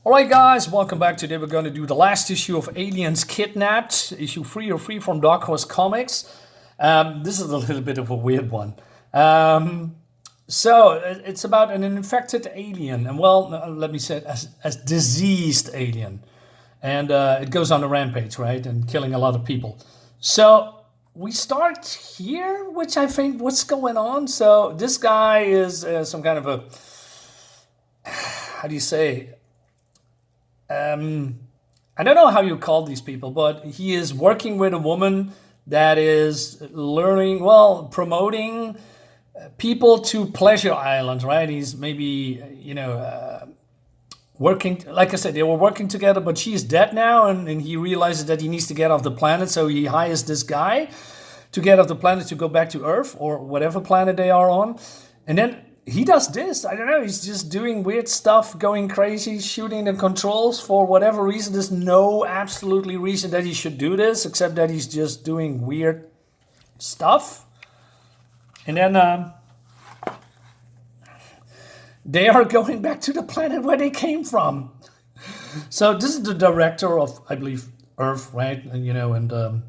Alright guys, welcome back. Today we're going to do the last issue of Aliens Kidnapped, issue 3 or 3 from Dark Horse Comics. This is a little bit of a weird one. So it's about an infected alien, and well, let me say it as diseased alien. And it goes on a rampage, right, and killing a lot of people. So we start here, which I think, what's going on? So this guy is some kind of a, how do you say, I don't know how you call these people, but he is working with a woman that is learning, well, promoting people to pleasure islands, right? He's maybe, working, like I said, they were working together, but she's dead now, and he realizes that he needs to get off the planet, so he hires this guy to get off the planet to go back to Earth, or whatever planet they are on. And then he does this. I don't know. He's just doing weird stuff, going crazy, shooting the controls for whatever reason. There's no absolutely reason that he should do this, except that he's just doing weird stuff. And then they are going back to the planet where they came from. So this is the director of, I believe, Earth, right? And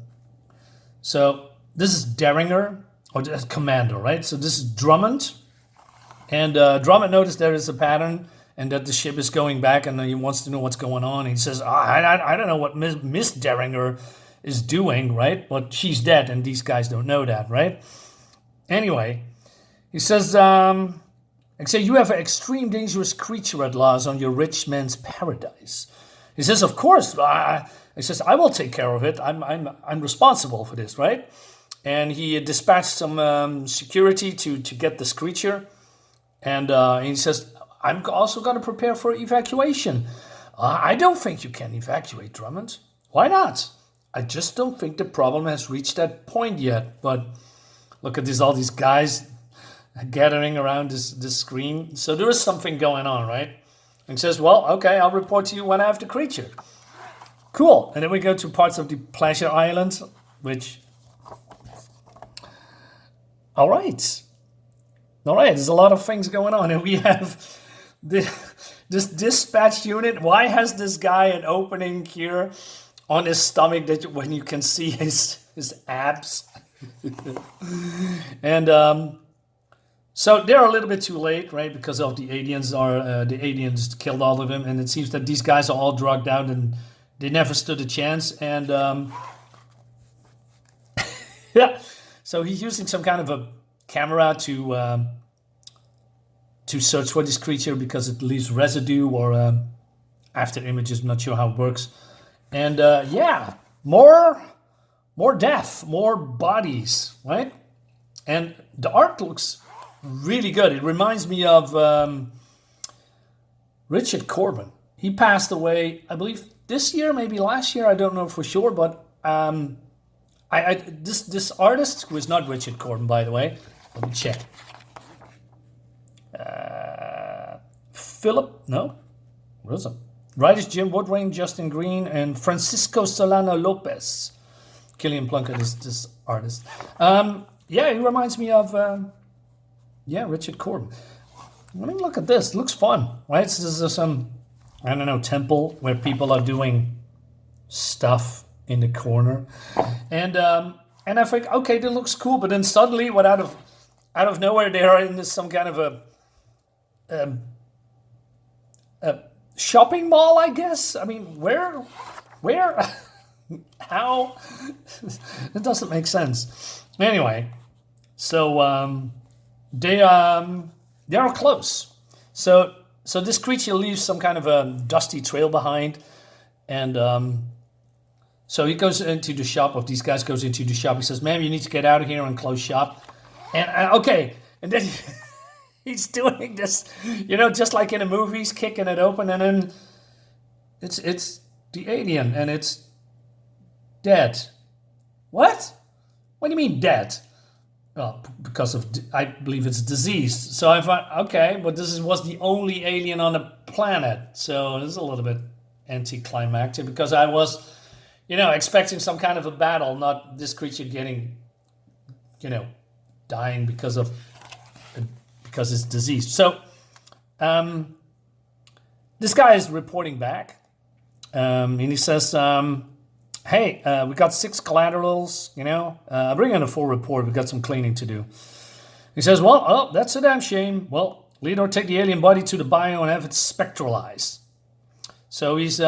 so this is Derringer, or Commander, right? So this is Drummond. And Drummond noticed there is a pattern and that the ship is going back, and he wants to know what's going on. He says, I don't know what Miss Derringer is doing, right? But she's dead, and these guys don't know that, right? Anyway, he says, you have an extreme dangerous creature at last on your rich man's paradise. He says, of course. He says, I will take care of it. I'm responsible for this, right? And he dispatched some security to get this creature. And he says, I'm also going to prepare for evacuation. I don't think you can evacuate, Drummond. Why not? I just don't think the problem has reached that point yet. But look at all these guys gathering around this screen. So there is something going on, right? And he says, well, okay, I'll report to you when I have the creature. Cool. And then we go to parts of the Pleasure Island, which... All right, there's a lot of things going on, and we have this dispatch unit. Why has this guy an opening here on his stomach that when you can see his abs? And so they're a little bit too late, right? Because of the aliens killed all of them, and it seems that these guys are all drugged out and they never stood a chance. And yeah. So he's using some kind of a camera to search for this creature because it leaves residue or after images. I'm not sure how it works. And more death, more bodies, right? And the art looks really good. It reminds me of Richard Corbin. He passed away, I believe, this year, maybe last year. I don't know for sure, but this artist, who is not Richard Corbin, by the way, let me check. What is it? Writers Jim Woodring, Justin Green, and Francisco Solano Lopez. Kilian Plunkett is this artist. He reminds me of Richard Corbin. I mean, look at this. It looks fun, right? So this is some, I don't know, temple where people are doing stuff in the corner, and I think, okay, that looks cool, but then suddenly, out of nowhere, they are in some kind of a shopping mall, I guess. I mean, where, how? It doesn't make sense. Anyway, so they are close. So this creature leaves some kind of a dusty trail behind, and so he goes into the shop, of these guys goes into the shop. He says, ma'am, you need to get out of here and close shop. And okay, and then he's doing this, just like in the movies, kicking it open, and then it's the alien, and it's dead. What? What do you mean dead? Well, because of, I believe it's diseased. So I thought, okay, but this was the only alien on the planet. So this is a little bit anticlimactic, because I was... expecting some kind of a battle, not this creature getting, dying because it's diseased. So this guy is reporting back, and he says, hey, we got 6 collaterals, bring in a full report, we got some cleaning to do. He says, well, oh, that's a damn shame. Well, lead or take the alien body to the bio and have it spectralized. So he's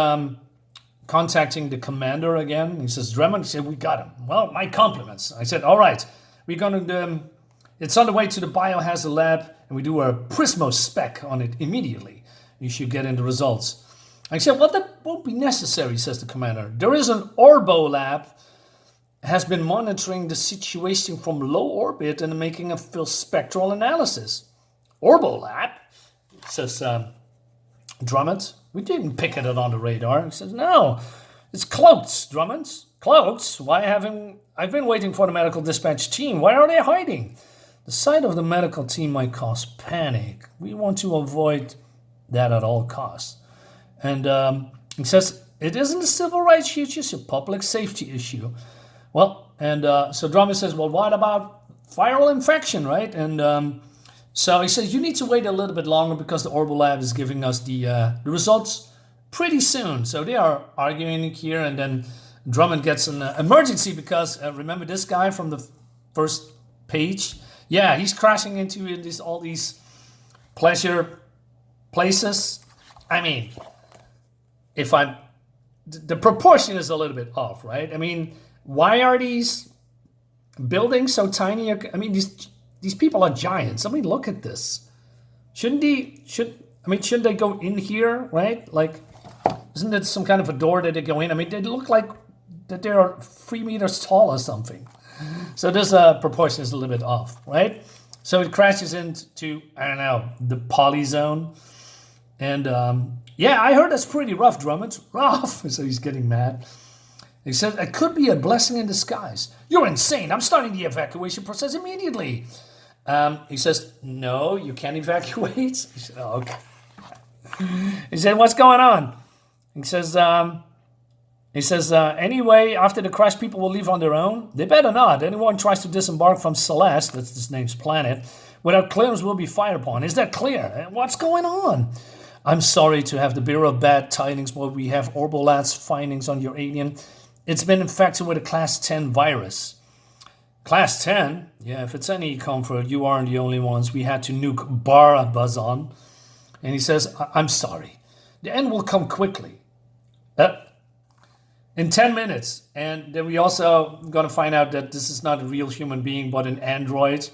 contacting the commander again. He says, Drummond, he said, we got him. Well, my compliments. I said, all right, we're going to, it's on the way to the biohazard lab, and we do a Prismo spec on it immediately. You should get in the results. I said, well, that won't be necessary, says the commander. There is an Orbo lab, has been monitoring the situation from low orbit and making a full spectral analysis. Orbo lab, says Drummond. We didn't pick it on the radar. He says, no, it's cloaks, Drummond. Cloaks? Why haven't... I've been waiting for the medical dispatch team. Why are they hiding? The sight of the medical team might cause panic. We want to avoid that at all costs. And he says, it isn't a civil rights issue, it's a public safety issue. Well, and so Drummond says, well, what about viral infection, right? And so he says, you need to wait a little bit longer because the Orbital Lab is giving us the results pretty soon. So they are arguing here, and then Drummond gets an emergency because, remember this guy from the first page? Yeah, he's crashing into all these pleasure places. I mean, the proportion is a little bit off, right? I mean, why are these buildings so tiny? I mean, these people are giants. I mean, look at this. Shouldn't they go in here, right? Like, isn't it some kind of a door that they go in? I mean, they look like that they are 3 meters tall or something. So this proportion is a little bit off, right? So it crashes into, I don't know, the polyzone. And yeah, I heard that's pretty rough, Drummond. Rough. So he's getting mad. He said, it could be a blessing in disguise. You're insane. I'm starting the evacuation process immediately. He says, no, you can't evacuate. He said, oh, okay. He said, what's going on? He says, anyway, after the crash, people will leave on their own. They better not. Anyone tries to disembark from Celeste, that's this name's planet, without clearance will be fired upon. Is that clear? What's going on? I'm sorry to have the Bureau of Bad Tidings, but we have Orbolat's findings on your alien. It's been infected with a Class 10 virus. Class 10? Yeah, if it's any comfort, you aren't the only ones. We had to nuke Bar-Bazan. And he says, I'm sorry. The end will come quickly. In 10 minutes. And then we also going to find out that this is not a real human being, but an android.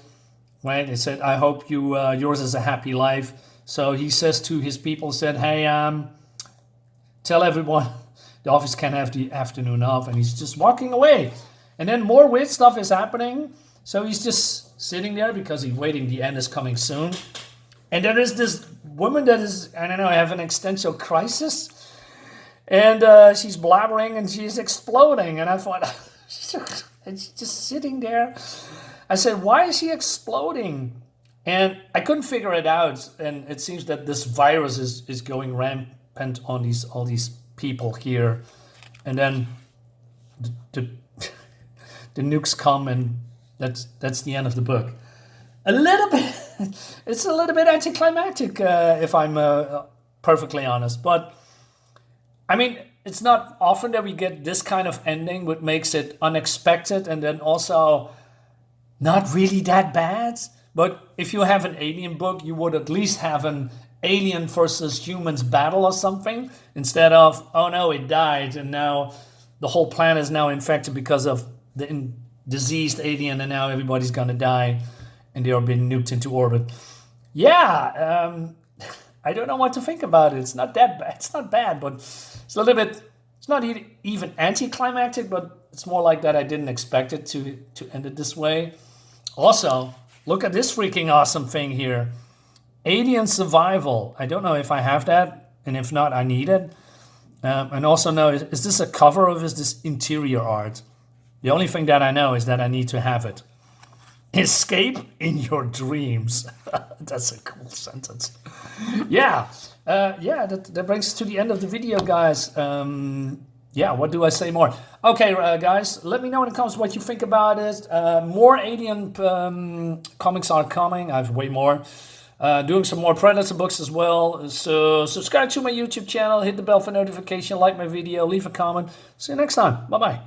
Right? He said, I hope yours is a happy life. So he says to his people, hey, tell everyone the office can have the afternoon off. And he's just walking away. And then more weird stuff is happening. So he's just sitting there because he's waiting. The end is coming soon. And there is this woman that is, I don't know, having an existential crisis. And she's blabbering and she's exploding. And I thought, it's just sitting there. I said, why is she exploding? And I couldn't figure it out. And it seems that this virus is going rampant on all these people here. And then the nukes come, and that's the end of the book. A little bit, it's a little bit anticlimactic, if I'm perfectly honest. But, I mean, it's not often that we get this kind of ending, which makes it unexpected and then also not really that bad. But if you have an alien book, you would at least have an alien versus humans battle or something, instead of, oh no, it died, and now the whole planet is now infected because of the diseased alien, and now everybody's gonna die, and they are being nuked into orbit. Yeah, I don't know what to think about it. It's not that bad. It's not bad, but it's a little bit. It's not even anticlimactic, but it's more like that. I didn't expect it to end it this way. Also, look at this freaking awesome thing here. Alien survival. I don't know if I have that, and if not, I need it. And also know, is this a cover or is this interior art? The only thing that I know is that I need to have it. Escape in your dreams. That's a cool sentence. Yeah. That brings us to the end of the video, guys. Yeah, what do I say more? Okay, guys, let me know in the comments what you think about it. More Alien comics are coming. I have way more. Doing some more Predator books as well. So subscribe to my YouTube channel, hit the bell for notification, like my video, leave a comment. See you next time. Bye-bye.